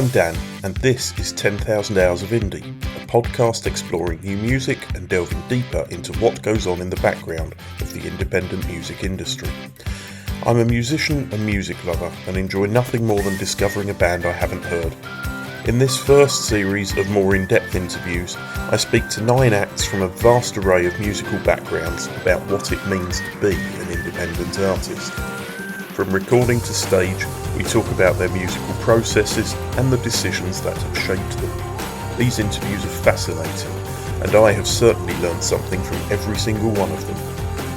I'm Dan, and this is 10,000 Hours of Indie, a podcast exploring new music and delving deeper into what goes on in the background of the independent music industry. I'm a musician and music lover and enjoy nothing more than discovering a band I haven't heard. In this first series of more in-depth interviews, I speak to 9 acts from a vast array of musical backgrounds about what it means to be an independent artist. From recording to stage, we talk about their musical processes and the decisions that have shaped them. These interviews are fascinating, and I have certainly learned something from every single one of them.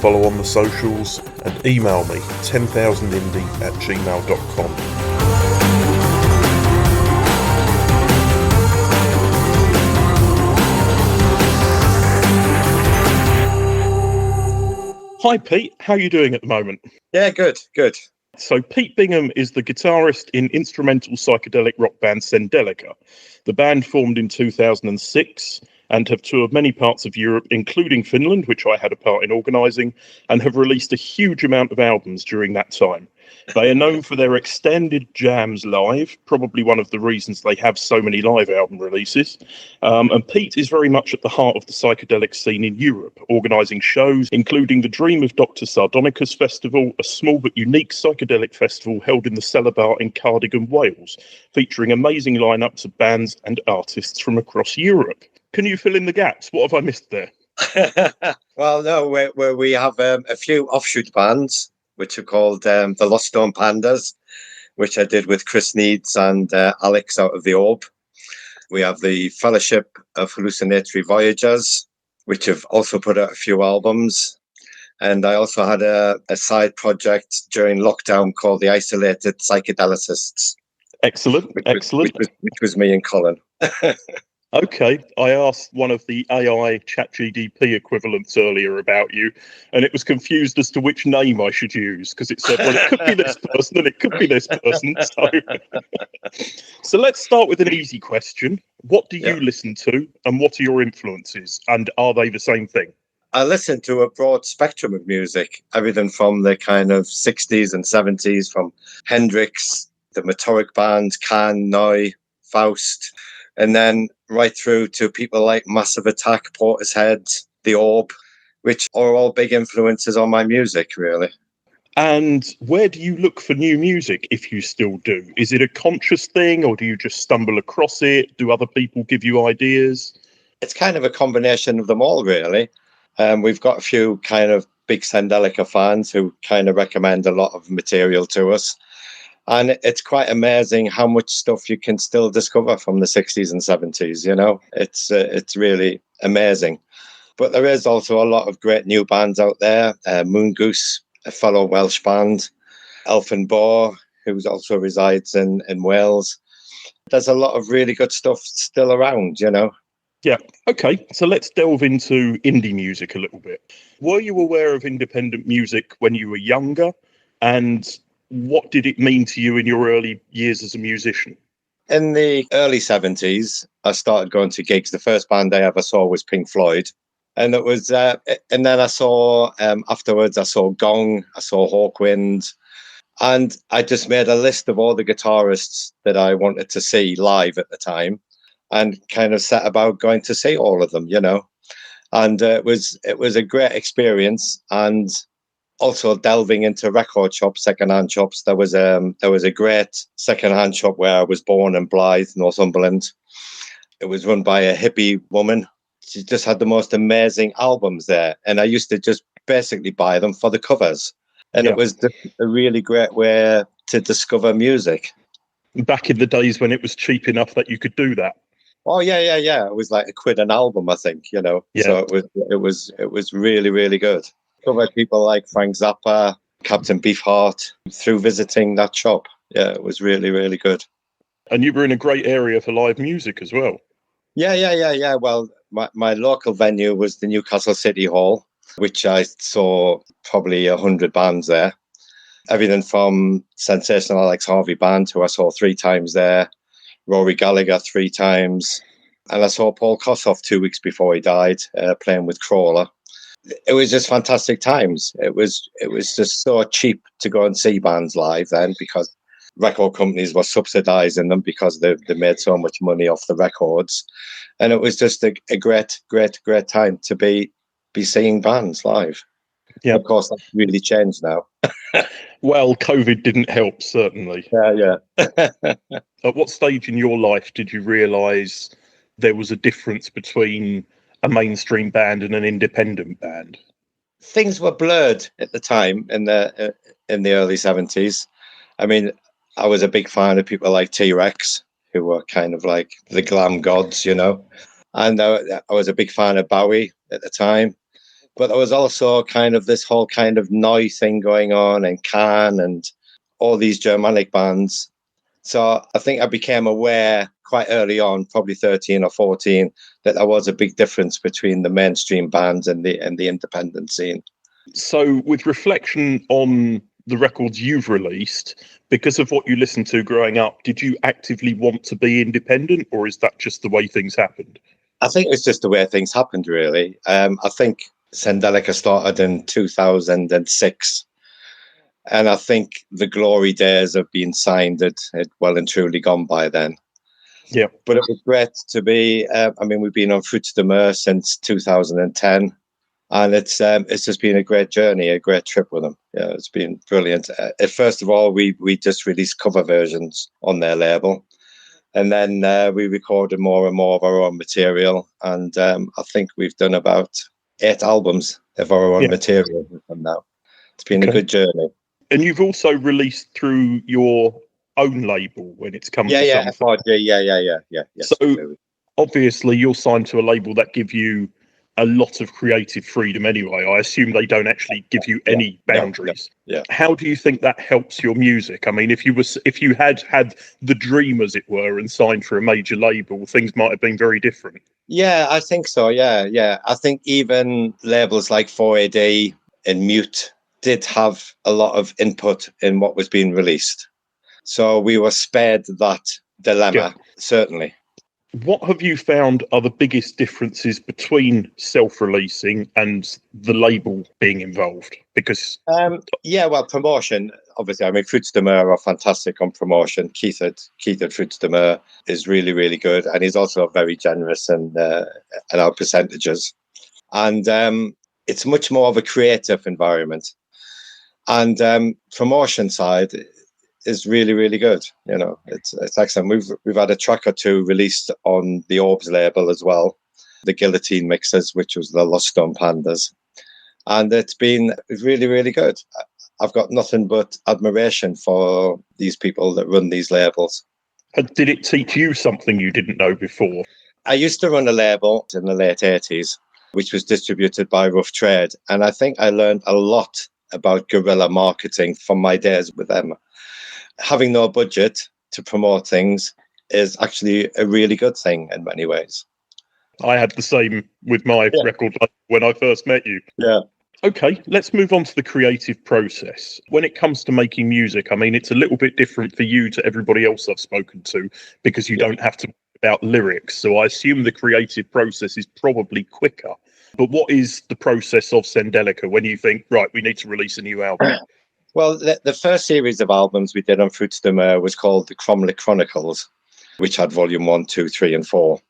Follow on the socials and email me 10,000indie@gmail.com. Hi Pete, how are you doing at the moment? Yeah, good. So Pete Bingham is the guitarist in instrumental psychedelic rock band Sendelica. The band formed in 2006 and have toured many parts of Europe, including Finland, which I had a part in organising, and have released a huge amount of albums during that time. They are known for their extended jams live, probably one of the reasons they have so many live album releases. And Pete is very much at the heart of the psychedelic scene in Europe, organising shows, including the Dream of Dr. Sardonicus Festival, a small but unique psychedelic festival held in the Cellar Bar in Cardigan, Wales, featuring amazing lineups of bands and artists from across Europe. Can you fill in the gaps? What have I missed there? Well, no, we have a few offshoot bands, which are called the Lost Stone Pandas, which I did with Chris Needs and Alex out of the Orb. We have the Fellowship of Hallucinatory Voyagers, which have also put out a few albums. And I also had a side project during lockdown called the Isolated Psychedelicists. Excellent. Which was me and Colin. Okay, I asked one of the AI ChatGDP equivalents earlier about you, and it was confused as to which name I should use, because it said, well, it could be this person and it could be this person. So let's start with an easy question. What do you listen to, and what are your influences, and are they the same thing? I listen to a broad spectrum of music, everything from the kind of 60s and 70s, from Hendrix, the Motoric Band, Can, Neu, Faust, and then right through to people like Massive Attack, Portishead, The Orb, which are all big influences on my music, really. And where do you look for new music, if you still do? Is it a conscious thing, or do you just stumble across it? Do other people give you ideas? It's kind of a combination of them all, really. We've got a few kind of big Sendelica fans who kind of recommend a lot of material to us. And it's quite amazing how much stuff you can still discover from the 60s and 70s, you know. It's really amazing. But there is also a lot of great new bands out there. Moon Goose, a fellow Welsh band. Elfyn Bohr, who also resides in Wales. There's a lot of really good stuff still around, you know. Yeah. Okay, so let's delve into indie music a little bit. Were you aware of independent music when you were younger? And what did it mean to you in your early years as a musician? In the early 70s, I started going to gigs. The first band I ever saw was Pink Floyd. And it was, and then I saw, afterwards, I saw Gong, I saw Hawkwind. And I just made a list of all the guitarists that I wanted to see live at the time and kind of set about going to see all of them, you know. And it was a great experience. And also delving into record shops, secondhand shops. There was a great secondhand shop where I was born in Blythe, Northumberland. It was run by a hippie woman. She just had the most amazing albums there. And I used to just basically buy them for the covers. And It was a really great way to discover music. Back in the days when it was cheap enough that you could do that. Oh, yeah. It was like £1 an album, I think, you know. Yeah. So it was really, really good. Covered people like Frank Zappa, Captain Beefheart, through visiting that shop. Yeah, it was really, really good. And you were in a great area for live music as well. Yeah. Well, my local venue was the Newcastle City Hall, which I saw probably 100 bands there. Everything from Sensational Alex Harvey Band, who I saw 3 times there, Rory Gallagher 3 times, and I saw Paul Kossoff 2 weeks before he died, playing with Crawler. It was just fantastic times. It was just so cheap to go and see bands live then, because record companies were subsidizing them because they made so much money off the records. And it was just a great time to be seeing bands live. Yeah. Of course, that's really changed now. Well, COVID didn't help, certainly. Yeah. At what stage in your life did you realise there was a difference between a mainstream band and an independent band? Things were blurred at the time in the early 70s. I mean, I was a big fan of people like T-Rex, who were kind of like the glam gods, you know. And I was a big fan of Bowie at the time. But there was also kind of this whole kind of noise thing going on, and Can and all these Germanic bands. So I think I became aware quite early on, probably 13 or 14, that there was a big difference between the mainstream bands and the independent scene. So with reflection on the records you've released, because of what you listened to growing up, did you actively want to be independent, or is that just the way things happened? I think it's just the way things happened, really. I think Sendelica started in 2006. And I think the glory days of being signed had well and truly gone by then. Yeah. But it was great to be, we've been on Fruits de Mer since 2010. And it's just been a great journey, a great trip with them. Yeah, it's been brilliant. First of all, we just released cover versions on their label. And then we recorded more and more of our own material. And I think we've done about 8 albums of our own material with them now. It's been a good journey. And you've also released through your own label when it's come to something. Yeah. So obviously you're signed to a label that give you a lot of creative freedom anyway. I assume they don't actually give you any boundaries. No. How do you think that helps your music? I mean, if you had the dream, as it were, and signed for a major label, things might have been very different. Yeah, I think so. Yeah. I think even labels like 4AD and Mute did have a lot of input in what was being released. So we were spared that dilemma, certainly. What have you found are the biggest differences between self-releasing and the label being involved? Because promotion. Obviously, I mean, Fruits de Mer are fantastic on promotion. Keith at Fruits de Mer is really, really good, and he's also very generous in our percentages. And it's much more of a creative environment. And promotion side is really, really good. You know, it's excellent. We've had a track or two released on the Orbs label as well, the Guillotine Mixers, which was the Lost Stone Pandas, and it's been really, really good. I've got nothing but admiration for these people that run these labels. Did it teach you something you didn't know before? I used to run a label in the late 80s, which was distributed by Rough Trade, and I think I learned a lot about guerrilla marketing from my days with them. Having no budget to promote things is actually a really good thing in many ways. I had the same with my record when I first met you. Yeah. Okay, let's move on to the creative process. When it comes to making music, I mean, it's a little bit different for you to everybody else I've spoken to because you don't have to worry about lyrics. So I assume the creative process is probably quicker. But what is the process of Sendelica when you think, right, we need to release a new album? Well, the first series of albums we did on Fruits de Mer was called the Cromlech Chronicles, which had volume 1, 2, 3, and 4.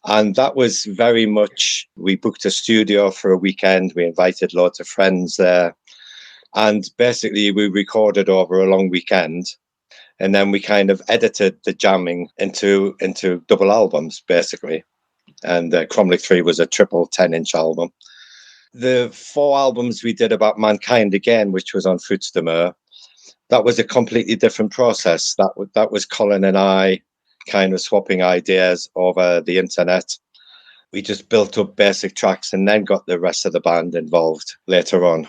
And that was very much, we booked a studio for a weekend. We invited loads of friends there. And basically, we recorded over a long weekend. And then we kind of edited the jamming into double albums, basically. And Cromlech 3 was a triple 10-inch album. The 4 albums we did about Mankind Again, which was on Fruits de Mer, that was a completely different process. That was Colin and I kind of swapping ideas over the internet. We just built up basic tracks and then got the rest of the band involved later on.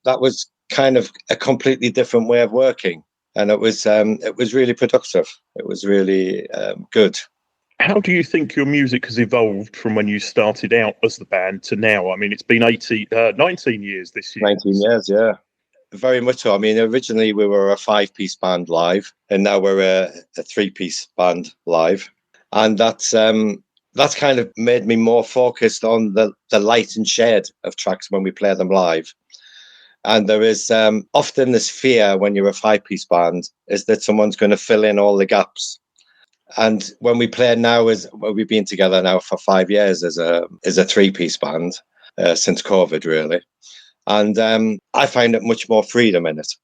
That was kind of a completely different way of working, and it was really productive. It was really good. How do you think your music has evolved from when you started out as the band to now? I mean, it's been 19 years this year. 19 years, yeah. Very much so. I mean, originally we were a 5-piece band live, and now we're a 3-piece band live. And that's kind of made me more focused on the light and shade of tracks when we play them live. And there is often this fear when you're a 5-piece band is that someone's going to fill in all the gaps. And when we play now, we've been together now for 5 years as a 3-piece band since COVID, really. And I find it much more freedom in it.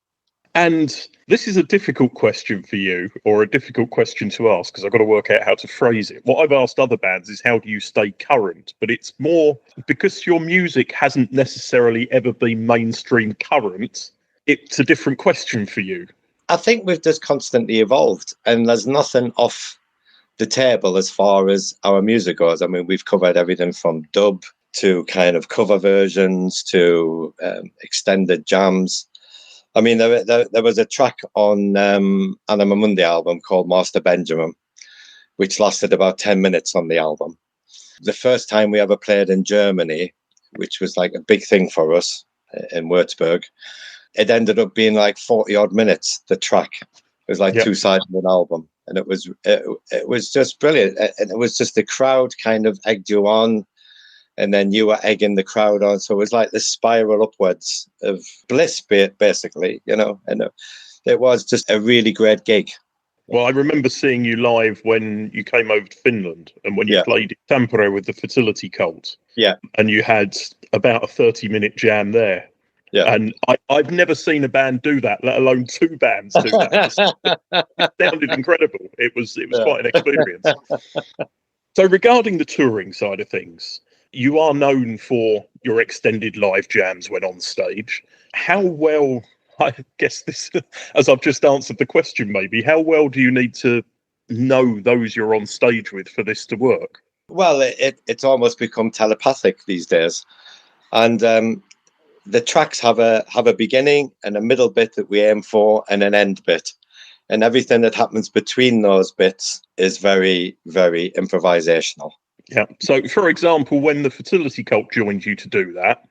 And this is a difficult question for you, or a difficult question to ask, because I've got to work out how to phrase it. What I've asked other bands is, how do you stay current? But it's more because your music hasn't necessarily ever been mainstream current. It's a different question for you. I think we've just constantly evolved, and there's nothing off the table as far as our music goes. I mean, we've covered everything from dub to kind of cover versions to extended jams. I mean, there was a track on Anima Mundi album called Master Benjamin, which lasted about 10 minutes on the album. The first time we ever played in Germany, which was like a big thing for us in Würzburg, it ended up being like 40 odd minutes, the track. It was like 2 sides of an album. And it was just brilliant. And it was just the crowd kind of egged you on. And then you were egging the crowd on. So it was like this spiral upwards of bliss, basically, and it was just a really great gig. Well, I remember seeing you live when you came over to Finland and when you played in Tampere with the Fertility Cult. Yeah. And you had about a 30-minute jam there. Yeah. And I've never seen a band do that, let alone 2 bands do that. It sounded incredible. It was quite an experience. So regarding the touring side of things, you are known for your extended live jams when on stage. How well, I guess this, as I've just answered the question maybe, how well do you need to know those you're on stage with for this to work? Well, it's almost become telepathic these days. And the tracks have a beginning and a middle bit that we aim for and an end bit. And everything that happens between those bits is very, very improvisational. Yeah. So, for example, when the Fertility Cult joined you to do that,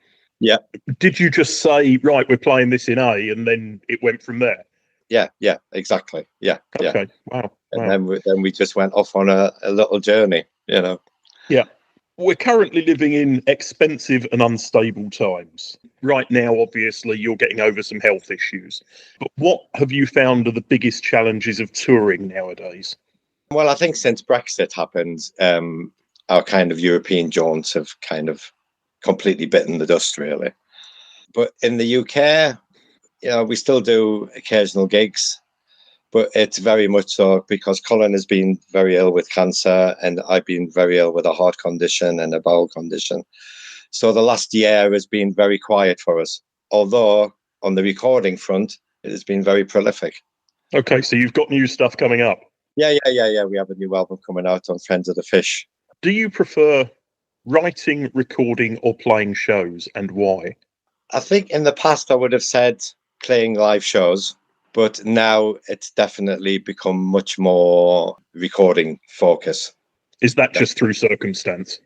did you just say, right, we're playing this in A, and then it went from there? Yeah, exactly. Yeah. Okay. Wow. And then we just went off on a little journey, Yeah. We're currently living in expensive and unstable times. Right now, obviously, you're getting over some health issues. But what have you found are the biggest challenges of touring nowadays? Well, I think since Brexit happened, our kind of European jaunts have kind of completely bitten the dust, really. But in the UK, we still do occasional gigs, but it's very much so because Colin has been very ill with cancer and I've been very ill with a heart condition and a bowel condition. So the last year has been very quiet for us, although on the recording front, it has been very prolific. Okay, so you've got new stuff coming up. Yeah. We have a new album coming out on Friends of the Fish. Do you prefer writing, recording, or playing shows, and why? I think in the past I would have said playing live shows, but now it's definitely become much more recording focus. Is that just through circumstance?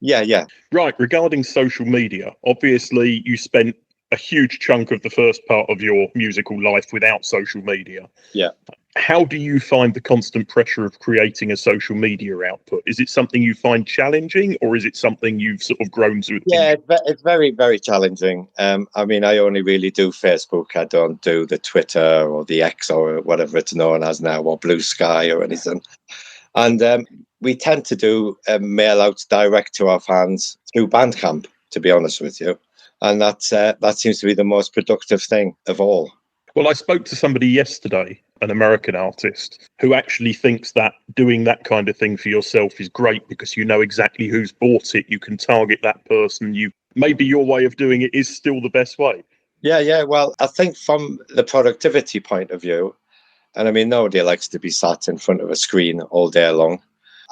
Yeah. Right, regarding social media, obviously you spent a huge chunk of the first part of your musical life without social media. Yeah. How do you find the constant pressure of creating a social media output? Is it something you find challenging, or is it something you've sort of grown to? Yeah, it's very, very challenging. I mean, I only really do Facebook. I don't do the Twitter or the X or whatever it's known as now, or Blue Sky or anything. And we tend to do mail outs direct to our fans through Bandcamp, to be honest with you. And that seems to be the most productive thing of all. Well, I spoke to somebody yesterday, an American artist, who actually thinks that doing that kind of thing for yourself is great because you know exactly who's bought it. You can target that person. Maybe your way of doing it is still the best way. Yeah. Well, I think from the productivity point of view, and I mean, nobody likes to be sat in front of a screen all day long.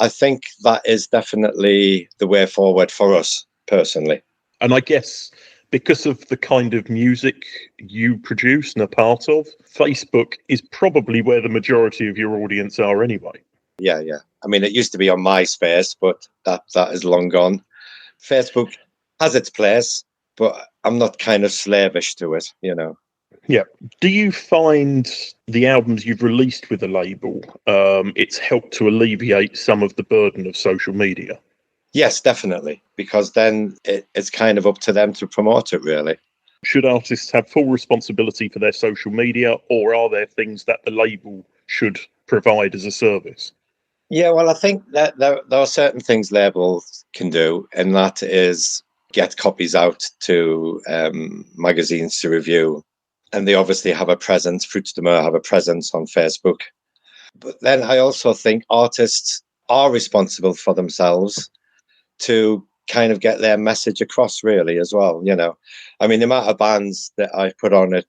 I think that is definitely the way forward for us personally. And I guess because of the kind of music you produce and are part of, Facebook is probably where the majority of your audience are anyway. Yeah. I mean, it used to be on MySpace, but that is long gone. Facebook has its place, but I'm not kind of slavish to it, Yeah. Do you find the albums you've released with the label, it's helped to alleviate some of the burden of social media? Yes, definitely, because then it's kind of up to them to promote it, really. Should artists have full responsibility for their social media, or are there things that the label should provide as a service? Yeah, well, I think that there are certain things labels can do, and that is get copies out to magazines to review. And they obviously have a presence, Fruits de Mer have a presence on Facebook. But then I also think artists are responsible for themselves to kind of get their message across, really, as well. I mean, the amount of bands that I put on at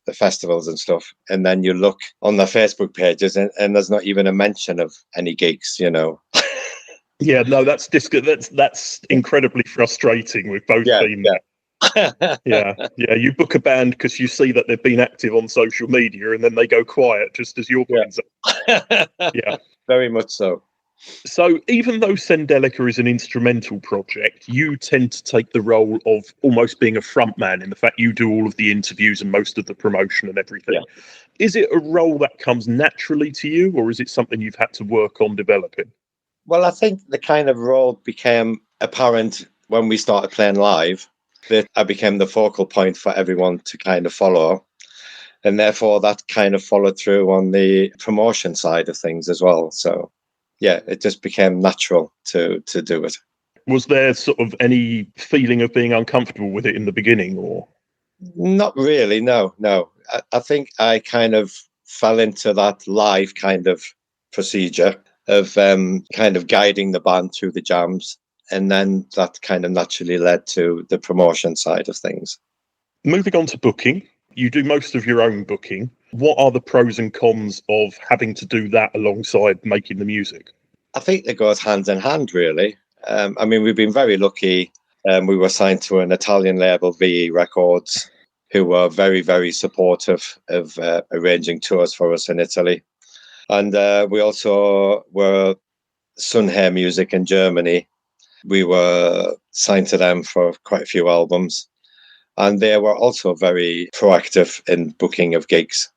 the festivals and stuff, and then you look on their Facebook pages and there's not even a mention of any gigs. Yeah, no, that's incredibly frustrating. We've both been there. Yeah. You book a band because you see that they've been active on social media, and then they go quiet just as your band's up. Yeah, very much so. So even though Sendelica is an instrumental project, you tend to take the role of almost being a frontman in the fact you do all of the interviews and most of the promotion and everything. Yeah. Is it a role that comes naturally to you, or is it something you've had to work on developing? Well, I think the kind of role became apparent when we started playing live, that I became the focal point for everyone to kind of follow. And therefore, that kind of followed through on the promotion side of things as well. So, yeah, it just became natural to do it. Was there sort of any feeling of being uncomfortable with it in the beginning, or? Not really, no. I think I kind of fell into that live kind of procedure of kind of guiding the band through the jams. And then that kind of naturally led to the promotion side of things. Moving on to booking, you do most of your own booking. What are the pros and cons of having to do that alongside making the music? I think it goes hand in hand, really. I mean, we've been very lucky. We were signed to an Italian label, VE Records, who were very, very supportive of arranging tours for us in Italy. And we also were Sun Hair Music in Germany. We were signed to them for quite a few albums. And they were also very proactive in booking of gigs.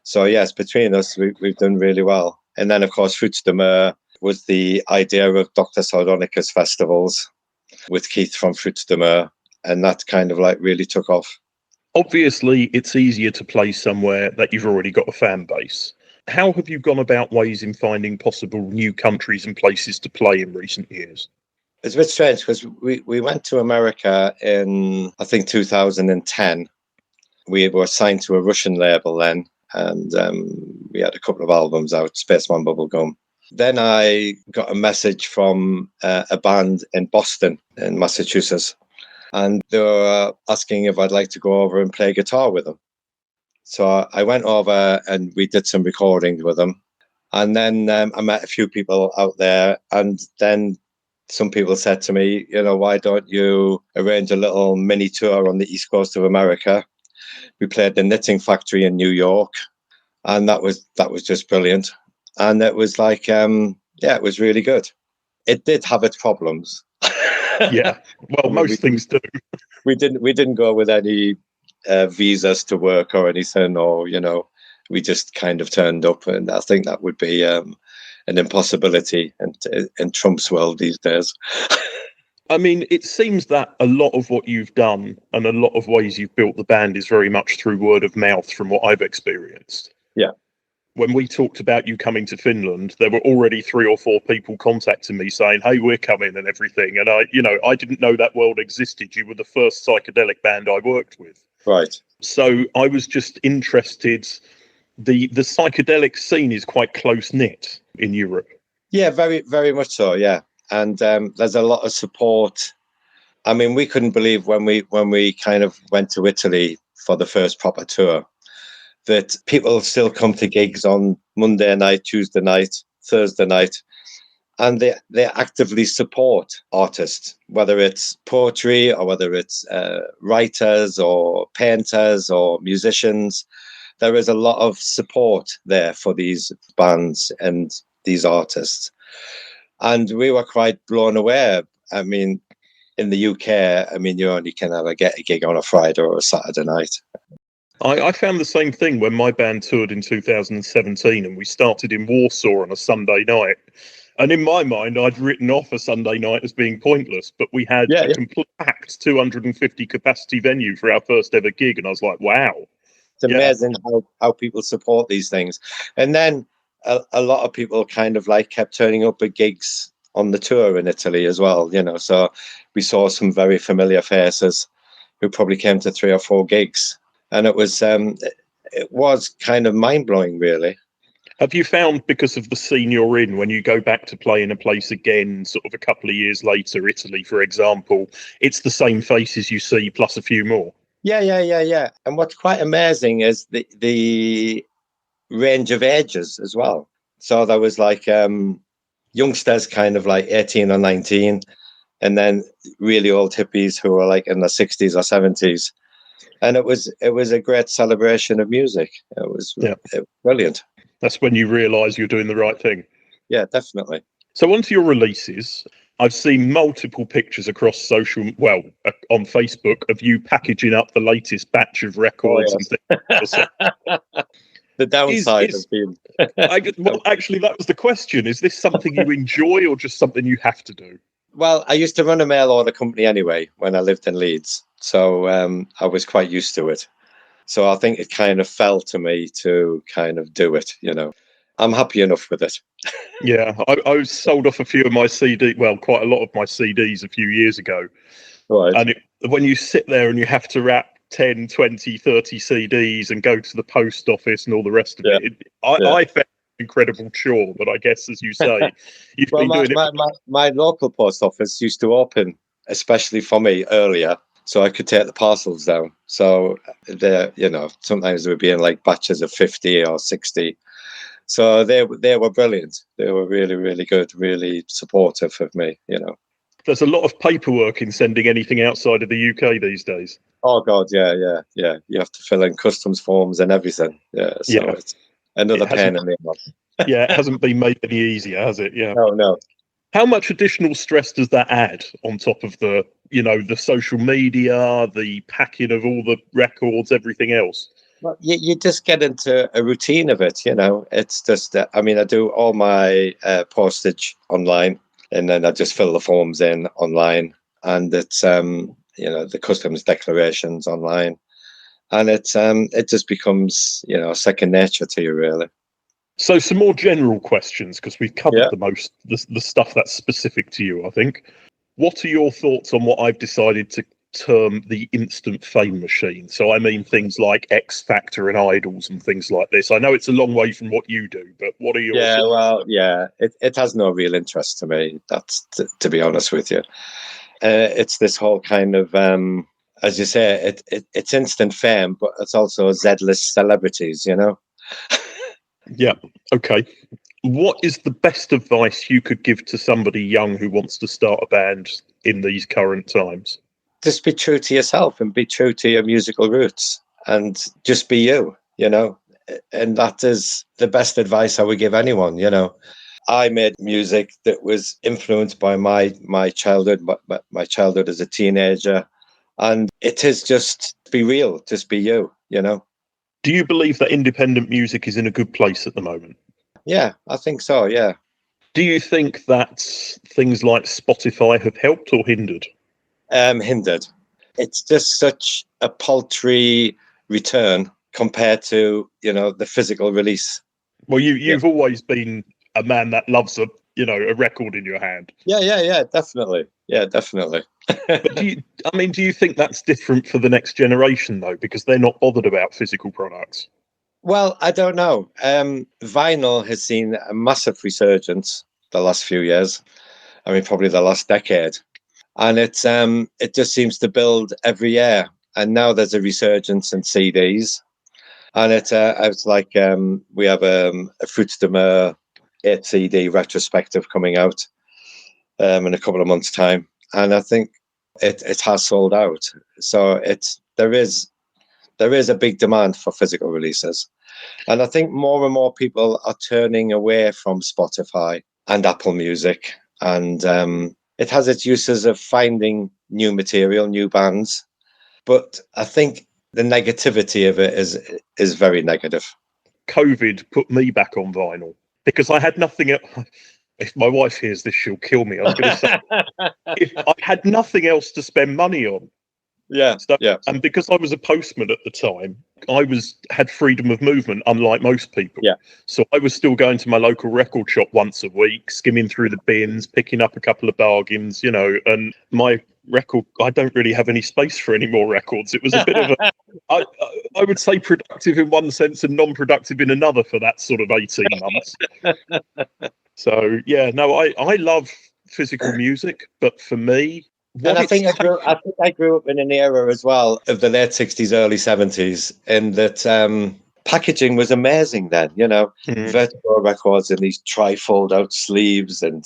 So, yes, between us, we've done really well. And then, of course, Fruits de Mer was the idea of Dr. Sardonica's festivals with Keith from Fruits de Mer. And that kind of like really took off. Obviously, it's easier to play somewhere that you've already got a fan base. How have you gone about ways in finding possible new countries and places to play in recent years? It's a bit strange because we went to America in, I think, 2010. We were signed to a Russian label then, and we had a couple of albums out, Spaceman Bubblegum. Then I got a message from a band in Boston, in Massachusetts, and they were asking if I'd like to go over and play guitar with them. So I went over and we did some recording with them. And then I met a few people out there, and then some people said to me, why don't you arrange a little mini tour on the East Coast of America? We played the Knitting Factory in New York, and that was just brilliant. And it was like, it was really good. It did have its problems. Yeah, well, most things do. We didn't go with any visas to work or anything, or we just kind of turned up, and I think that would be an impossibility in Trump's world these days. I mean, it seems that a lot of what you've done and a lot of ways you've built the band is very much through word of mouth from what I've experienced. Yeah. When we talked about you coming to Finland, there were already 3 or 4 people contacting me saying, hey, we're coming and everything. And I didn't know that world existed. You were the first psychedelic band I worked with. Right. So I was just interested. The psychedelic scene is quite close-knit in Europe. Yeah, very, very much so, yeah. And there's a lot of support. I mean, we couldn't believe when we kind of went to Italy for the first proper tour that people still come to gigs on Monday night, Tuesday night, Thursday night, and they actively support artists, whether it's poetry or whether it's writers or painters or musicians. There is a lot of support there for these bands and these artists. And we were quite blown away. I mean, in the UK, you only can ever get a gig on a Friday or a Saturday night. I found the same thing when my band toured in 2017, and we started in Warsaw on a Sunday night. And in my mind, I'd written off a Sunday night as being pointless, but we had a complete packed 250 capacity venue for our first ever gig. And I was like, wow. It's amazing how people support these things. And then a lot of people kind of like kept turning up at gigs on the tour in Italy as well, you know. So we saw some very familiar faces who probably came to 3 or 4 gigs. And it was kind of mind-blowing, really. Have you found, because of the scene you're in, when you go back to play in a place again, sort of a couple of years later, Italy, for example, it's the same faces you see plus a few more? Yeah. And what's quite amazing is the range of ages as well. So there was like youngsters kind of like 18 or 19, and then really old hippies who were like in their 60s or 70s. And it was a great celebration of music. It was brilliant. That's when you realise you're doing the right thing. Yeah, definitely. So onto your releases. I've seen multiple pictures across on Facebook of you packaging up the latest batch of records and things. The downside of being... actually, that was the question. Is this something you enjoy or just something you have to do? Well, I used to run a mail order company anyway when I lived in Leeds. So I was quite used to it. So I think it kind of fell to me to kind of do it, you know. I'm happy enough with it. Yeah, I sold off a few of my quite a lot of my CDs a few years ago. Right. And when you sit there and you have to wrap 10, 20, 30 CDs and go to the post office and all the rest of it, I found it an incredible chore. But I guess, as you say, you've been doing it. My local post office used to open, especially for me, earlier, so I could take the parcels down. So sometimes they would be in like batches of 50 or 60. So they were brilliant. They were really, really good, really supportive of me, you know. There's a lot of paperwork in sending anything outside of the UK these days. Oh God, yeah. You have to fill in customs forms and everything. Yeah, so it's another pain in the ass. Yeah, it hasn't been made any easier, has it? Yeah. No. How much additional stress does that add on top of the social media, the packing of all the records, everything else? Well, you just get into a routine of it, you know. It's just, I do all my postage online, and then I just fill the forms in online, and it's, the customs declarations online, and it just becomes, second nature to you, really. So some more general questions, because we've covered the stuff that's specific to you, I think. What are your thoughts on what I've decided to term the instant fame machine? So I mean things like X Factor and Idols and things like this. I know it's a long way from what you do, but what are your thoughts? It has no real interest to me. That's to be honest with you. It's this whole kind of, as you say, it's instant fame, but it's also Z-list celebrities, you know? Yeah. Okay. What is the best advice you could give to somebody young who wants to start a band in these current times? Just be true to yourself and be true to your musical roots and just be you, you know? And that is the best advice I would give anyone, you know? I made music that was influenced by my childhood, my childhood as a teenager. And it is just be real, just be you, you know? Do you believe that independent music is in a good place at the moment? Yeah, I think so, yeah. Do you think that things like Spotify have helped or hindered? Hindered. It's just such a paltry return compared to, the physical release. Well, you've always been a man that loves a record in your hand. Yeah, definitely. Yeah, definitely. But do you think that's different for the next generation though, because they're not bothered about physical products? Well, I don't know. Vinyl has seen a massive resurgence the last few years. I mean, probably the last decade, and it just seems to build every year. And now there's a resurgence in CDs, and it's like we have a Fruits de Mer 8 CD retrospective coming out in a couple of months' time, and I think it has sold out. So there is a big demand for physical releases, and I think more and more people are turning away from Spotify and Apple Music, and it has its uses of finding new material, new bands, but I think the negativity of it is very negative. COVID put me back on vinyl because I had nothing else. if my wife hears this, she'll kill me. I was going to say, if I had nothing else to spend money on. Yeah, So, yeah. And because I was a postman at the time, I had freedom of movement, unlike most people. Yeah. So I was still going to my local record shop once a week, skimming through the bins, picking up a couple of bargains, and my record, I don't really have any space for any more records. It was a bit of I would say productive in one sense and non-productive in another for that sort of 18 months. So, yeah, no, I love physical music, but for me, and I think I grew up in an era as well of the late 60s, early 70s, in that packaging was amazing then, Vertigo records and these tri-fold out sleeves and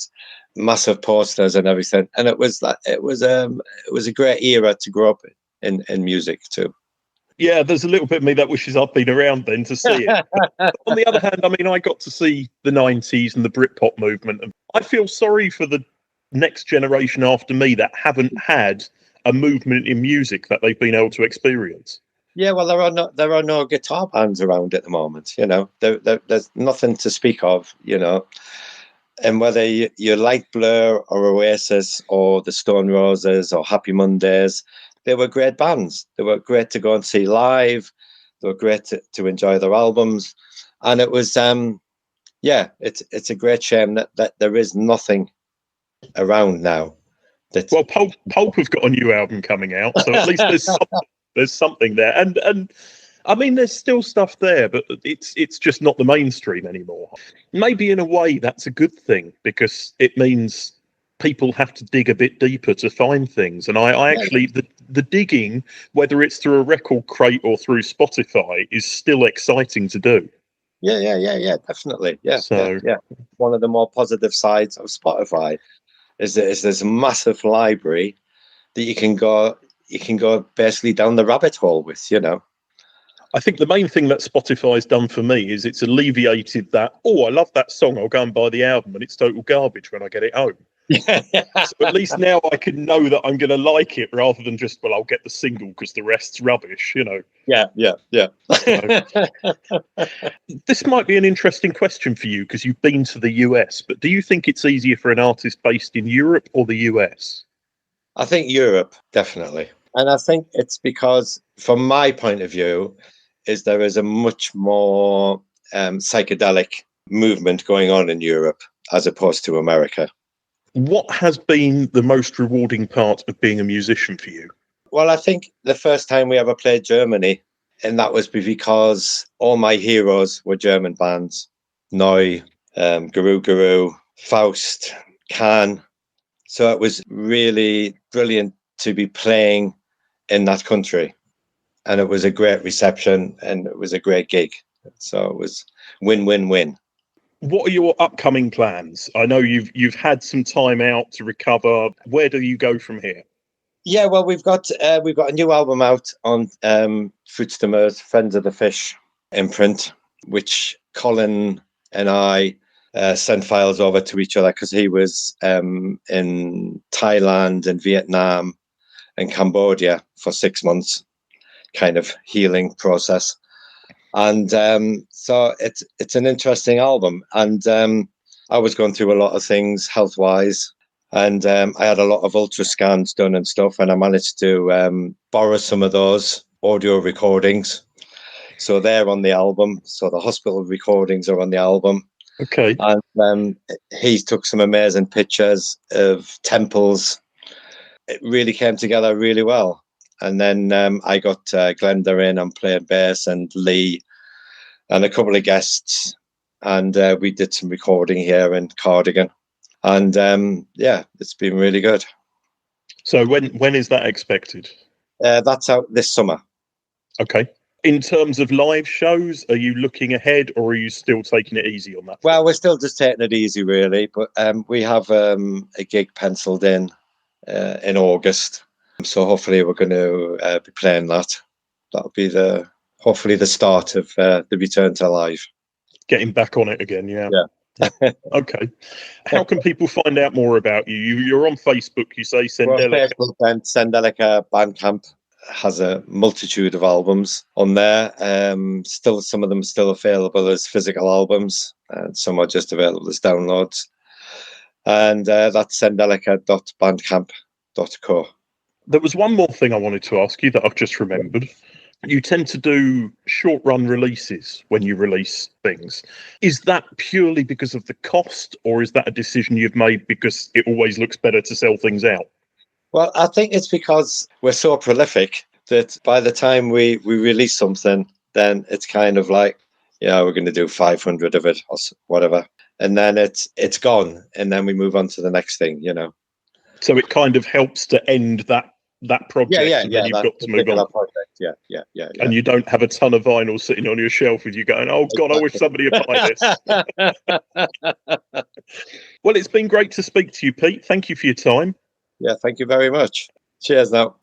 massive posters and everything. And it was a great era to grow up in music too. Yeah, there's a little bit of me that wishes I'd been around then to see it. On the other hand, I mean, I got to see the 90s and the Britpop movement. And I feel sorry for the next generation after me that haven't had a movement in music that they've been able to experience. Yeah, well, there are no guitar bands around at the moment. There's nothing to speak of. And whether you like Blur or Oasis or the Stone Roses or Happy Mondays, they were great bands. They were great to go and see live. They were great to enjoy their albums, and it was it's a great shame that there is nothing around now. Well, Pulp have got a new album coming out, so at least there's something there, and I mean, there's still stuff there, but it's just not the mainstream anymore. Maybe in a way that's a good thing, because it means people have to dig a bit deeper to find things. And I actually, the digging, whether it's through a record crate or through Spotify, is still exciting to do. Yeah, definitely. Yeah. One of the more positive sides of Spotify is that there's a massive library that you can go basically down the rabbit hole with, I think the main thing that Spotify's done for me is it's alleviated that, I love that song, I'll go and buy the album, and it's total garbage when I get it home. So at least now I can know that I'm going to like it, rather than just, I'll get the single because the rest's rubbish, Yeah. This might be an interesting question for you because you've been to the US, but do you think it's easier for an artist based in Europe or the US? I think Europe, definitely. And I think it's because, from my point of view, there is a much more psychedelic movement going on in Europe as opposed to America. What has been the most rewarding part of being a musician for you? Well, I think the first time we ever played Germany, and that was because all my heroes were German bands. Neu, Guru Guru, Faust, Can. So it was really brilliant to be playing in that country. And it was a great reception and it was a great gig. So it was win-win-win. What are your upcoming plans? I know you've had some time out to recover. Where do you go from here? Yeah, well, we've got a new album out on Fruits de Mer, Friends of the Fish imprint, which Colin and I sent files over to each other because he was in Thailand and Vietnam and Cambodia for 6 months, kind of healing process. And so it's an interesting album. And I was going through a lot of things health-wise. And I had a lot of ultra scans done and stuff. And I managed to borrow some of those audio recordings. So they're on the album. So the hospital recordings are on the album. Okay. And he took some amazing pictures of temples. It really came together really well. And then I got Glenda in and playing bass, and Lee and a couple of guests. And we did some recording here in Cardigan. And it's been really good. So when is that expected? That's out this summer. Okay. In terms of live shows, are you looking ahead or are you still taking it easy on that? Well, we're still just taking it easy, really. But we have a gig penciled in August. So hopefully we're going to be playing that. That'll be hopefully the start of the return to live. Getting back on it again, yeah. Okay. How can people find out more about you? You're on Facebook, you say Sendelica. Facebook, and Sendelica Bandcamp has a multitude of albums on there. Still, some of them still available as physical albums, and some are just available as downloads. And that's sendelica.bandcamp.co. There was one more thing I wanted to ask you that I've just remembered. You tend to do short run releases when you release things. Is that purely because of the cost, or is that a decision you've made because it always looks better to sell things out? Well, I think it's because we're so prolific that by the time we release something, then it's kind of like, yeah, we're going to do 500 of it or whatever. And then it's gone. And then we move on to the next thing, you know. So it kind of helps to end that project, and then you've got to move on. Project. Yeah. And you don't have a ton of vinyl sitting on your shelf with you going, oh, God, I wish somebody would buy this. Well, it's been great to speak to you, Pete. Thank you for your time. Yeah, thank you very much. Cheers now.